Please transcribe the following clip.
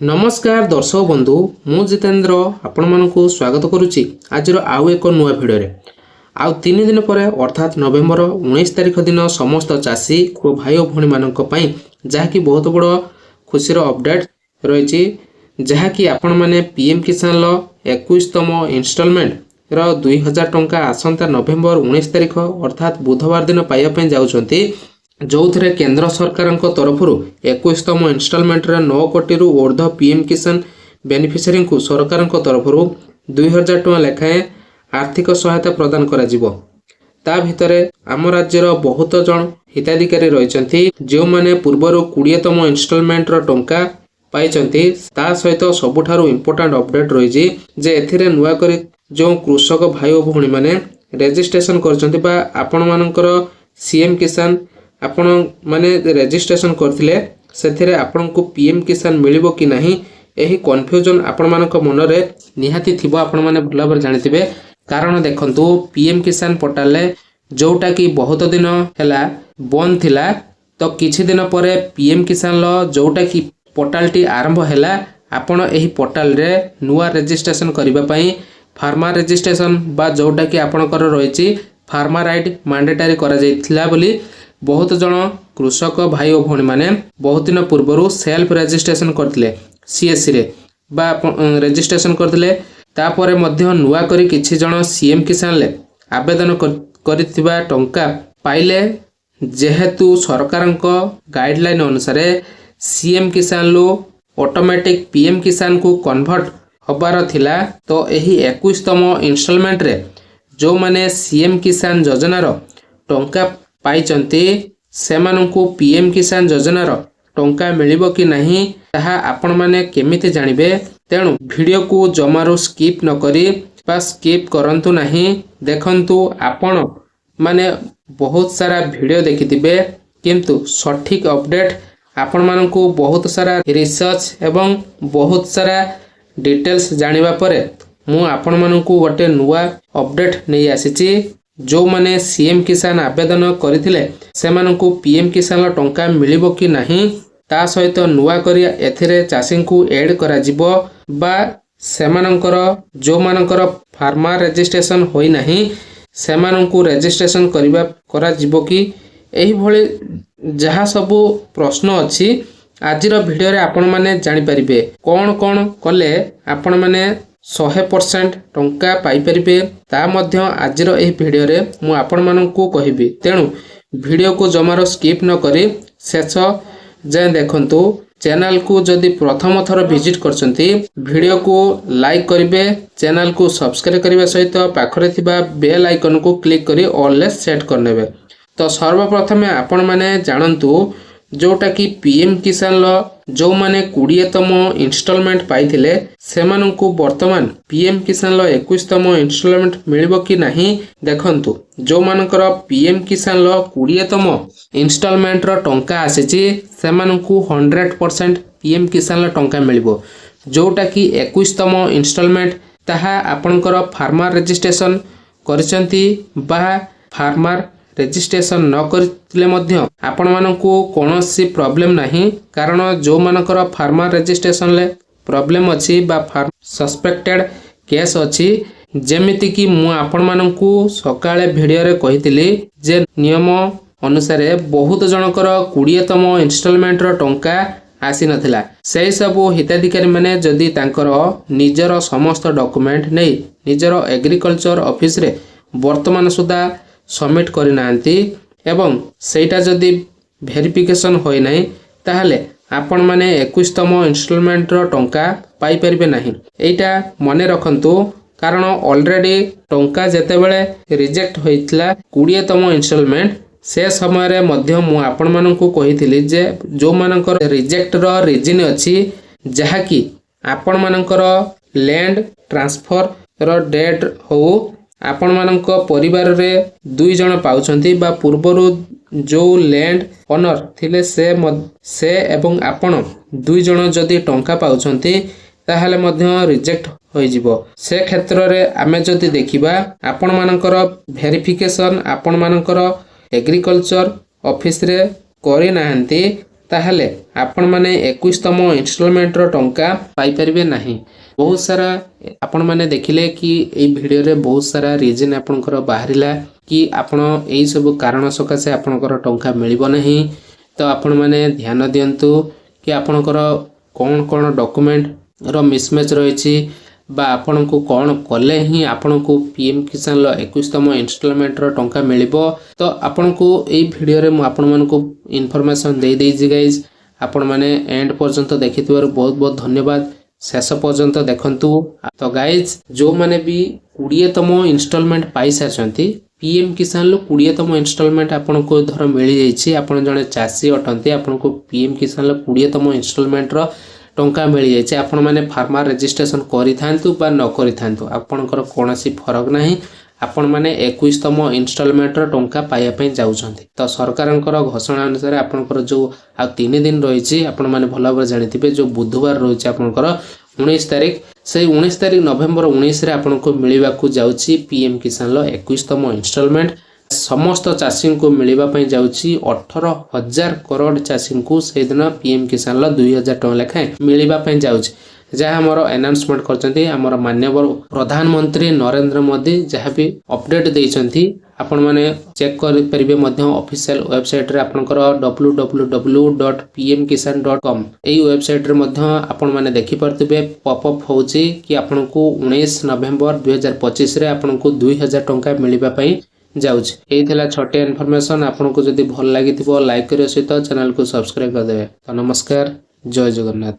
नमस्कार दर्शक बंधु मु जितेंद्र आपण मानकु स्वागत करुच्ची आज आउ एक नुआ भिडियो रे आउ 3 दिन पर अर्थात नवेम्बर 19 तारिख दिन समस्त चाषी और भाई और भणी मानक पई जहाँकि बहुत बड़ खुशी अपडेट रही जहाँकि आपण माने पीएम किसान लो 21तम इन्स्टॉलमेंट रो 2000 टंका आसंता नवेम्बर 19 तारिख अर्थात बुधवार दिन पाइबा पई जाउछंती जो थे केंद्र सरकार तरफ 21तम इन्स्टॉलमेंट 9 कोटी रु ऊर्ध्व पीएम किसान बेनिफिशियरी को सरकार तरफ 2000 टଙ୍କା लेखाएं आर्थिक सहायता प्रदान करा जिवो। ता भितरे आम राज्यर बहुत जन हिताधिकारी रही जो माने पूर्वर 20तम इन्स्टॉलमेंट टंका पाइचंती ता सहित सबुठारु इंपोर्टेंट अपडेट रही जे एथिरे नुआ करी जो कृषक भाई और भणी माने रजिस्ट्रेशन करचंती बा आपण मानकर सीएम किसान आपण माने रजिस्ट्रेशन करथिले सेथिरे आपण को पीएम किसान मिलिबो कि नाही एही कन्फ्यूजन आपण मानक मन रे निहाती थिबो। आपण माने भला भाबरे जानिथिबे कारण देखंतु पीएम किसान पोर्टल ले जोटा कि बहुत दिन हैला बंद थिला तो किछि दिन परे पीएम किसान लो जोटा कि पोर्टल टी आरंभ हैला आपण एही पोर्टल रे नुआ रजिस्ट्रेशन करिबा पई फार्मर रजिस्ट्रेशन बा जोटा कि आपणकर रहिछि फार्मर राइट मैंडेटरी करा जाइथिला बोली बहुत जन कृषक भाई और भणी माने बहुत दिन पूर्व सेल्फ रजिस्ट्रेशन करथिले सीएससी रे बा रजिस्ट्रेशन करथिले तापरे मध्य नुआ करी किछि जन सीएम किसान ले आवेदन करिथिबा टंका पाइले जेहेतु सरकारक गाइडलाइन अनुसार सीएम किसान लो ऑटोमेटिक पीएम किसान को कन्वर्ट होबार थिला तो एही 21तम इन्स्टॉलमेंट रे जो माने सीएम किसान योजना रो टंका पाइचंती सेमानंकु पीएम किसान योजनार टंका मिलिबो कि नहीं ताहा आपण माने केमिति जानिबे तेणु वीडियो को जमारो स्किप न करी बा स्किप करंतु नहीं देखंतु आपण माने बहुत सारा वीडियो देखिथिबे किंतु सठिक अपडेट आपण मानंकु बहुत सारा रिसर्च एवं बहुत सारा डिटेल्स जानिबा परे मु आपण मानंकु गोटे नुआ अपडेट नै आसीची जो माने सीएम किसान आवेदन करथिले सेमानंकु पीएम किसान टंका मिलिबो कि नहीं ता सहित नुआ करी एथिरे चाषी को ऐड करा जिवो बा सेमानंकर जो मानकर फार्मर रजिस्ट्रेशन होई नहीं सेमानंकु रजिस्ट्रेशन करा जिवो कि एही भली जहा सब प्रश्न अछि आजिर वीडियो रे आपण माने जानि परिबे कोन कोन कले आपण माने 100% टंका पाई परिबे ता मध्य आजिर एही वीडियो रे मु आपण माननकु कहिबी तेणु वीडियो को जमारो स्किप न करी शेष जाय देखंतु चैनल को जदि प्रथम थर विजिट करछंती वीडियो को लाइक करिवे चैनल को सब्सक्राइब करिवा सहित पाखरे थिबा बेल आइकन को क्लिक करी ऑल ले सेट करनेबे। तो सर्वप्रथमे आपण माने जानंतु जोटा कि पीएम किसान लो जो माने 20तम इन्स्टॉलमेंट पाइथिले सेमानंकु वर्तमान पीएम किसान लो 21तम इन्स्टॉलमेंट मिलिबो कि नहीं देखंतु जो मानकर पीएम किसान लो 20तम इन्स्टॉलमेंट रो टंका आसीची सेमानंकु 100% पीएम किसान लो टंका मिलिबो जोटा कि 21तम इन्स्टॉलमेंट ताहा आपनकर फार्मर रजिस्ट्रेशन करचंती बा फार्मर रजिस्ट्रेशन न करथिले मध्य आपण मानकु कोनोसी प्रॉब्लम नहीं कारण जो मानकर फार्मर रजिस्ट्रेशन ले प्रॉब्लम अछि बा सस्पेक्टेड केस अछि जेमिति कि मु आपण मानकु सकाळे वीडियो रे कहितली जे नियम अनुसार बहुत जनकर 20तम इन्स्टॉलमेंट रो टंका आसी नथिला सेही सब हिताधिकारी माने जदि तांकर निजर समस्त डॉक्यूमेंट नै निजर एग्रीकल्चर ऑफिस रे वर्तमान सुधा सबमिट करि नांती एवं सेटा जदि वेरिफिकेशन होय नाही ताहले आपण माने 21तम इन्स्टॉलमेंट रो टंका पाई परिबे नाही एटा मने रखंतु कारण ऑलरेडी टंका जेते बेले रिजेक्ट होइतला 20तम इन्स्टॉलमेंट से समय रे मध्य मु आपण माननकु कहिथिली जे जो मानकर रिजेक्ट रो रीजन अछि जहा कि आपण मानकर लैंड ट्रांसफर रो डेट हो आपण मानक परिवार रे 2 जण पाउछंती बा पूर्वरु जो लैंड ओनर थिले से एवं आपण 2 जण जदि टंका पाउछंती ताहाले मध्य रिजेक्ट होई जिवो से क्षेत्र रे आमे जदि देखिबा आपण मानकर वेरिफिकेशन आपण मानकर एग्रीकल्चर ऑफिस रे करि नाहंती ताहले आपण माने 21तम इन्स्टॉलमेंट टंका पाई परिबे नहीं। बहुत सारा आपण माने देखिले कि ए वीडियो रे बहुत सारा रीजन आपनकर बाहरिला कि आपण एई सब कारण सकासे आपनकर टंका मिलिबो नहीं। तो आपण माने ध्यान दियंतु कि आपनकर कौन कौन डॉक्यूमेंट रो मिसमैच रही बा आपण को कौन कले ही आपण को पीएम किसान लो 21तम इन्स्टॉलमेंट रो टंका मिलिबो। तो आपण को एई वीडियो रे मु आपण मन को इन्फॉर्मेशन दे देई जी गाइस। आपण माने एंड पर्यंत देखिथिबार बहुत बहुत धन्यवाद। शेष पर्यंत देखंतु। तो गाइज जो माने भी 20तम इन्स्टॉलमेंट पाई सारछंती पीएम किसान लो 20तम इन्स्टॉलमेंट आपण को धर मिली जाईछि। आपण जने चासी अटंती आपण को पीएम किसान लो 20तम इन्स्टॉलमेंट रो टंका मिली जाइए। आपण माने फार्मर रजिस्ट्रेशन करि थांतु बा न करि थांतु आपणकर कोनोसी फरक नाही। आपण माने 21तम इन्स्टॉलमेंट रो टंका पाया पई जाउछंती। तो सरकारनकर घोषणा अनुसार आपणकर जो आ 3 दिन रहिछि आपण माने भला भाबे जानिथिबे जो बुधवार रहिछि आपणकर 19 तारिख से 19 तारिख नवेम्बर 19 रे आपनको मिलिबाकू जाउछि पीएम किसान लो 21तम इन्स्टॉलमेंट। समस्त चाषी को मिलवा जाऊँगी 18,000 करोड़ चाषी को से दिन पीएम किसान लो 2,000 टଙ୍କା लेखाएं मिलवा जाऊँगी। जहाँ आमर अनाउंसमेंट करछंती आमर माननीय प्रधानमंत्री नरेंद्र मोदी जहाँ भी अपडेट देइछंती आपण माने चेक कर परिबे मध्य ऑफिशियल वेबसाइट रे आपनकर www.pmkisan.com एई वेबसाइट रे मध्य आपण माने देखि परतिबे पॉपअप होउची कि आपनको 19 नवेम्बर 2025 रे आपनको 2,000 टଙ୍କା मिलवा पई जाउछ। एई थला छोटे इन्फॉर्मेशन आपनको जदी भल लागिथिबो लाइक करियो सहित चैनल को सब्सक्राइब कर देबे। तो नमस्कार, जय जगन्नाथ।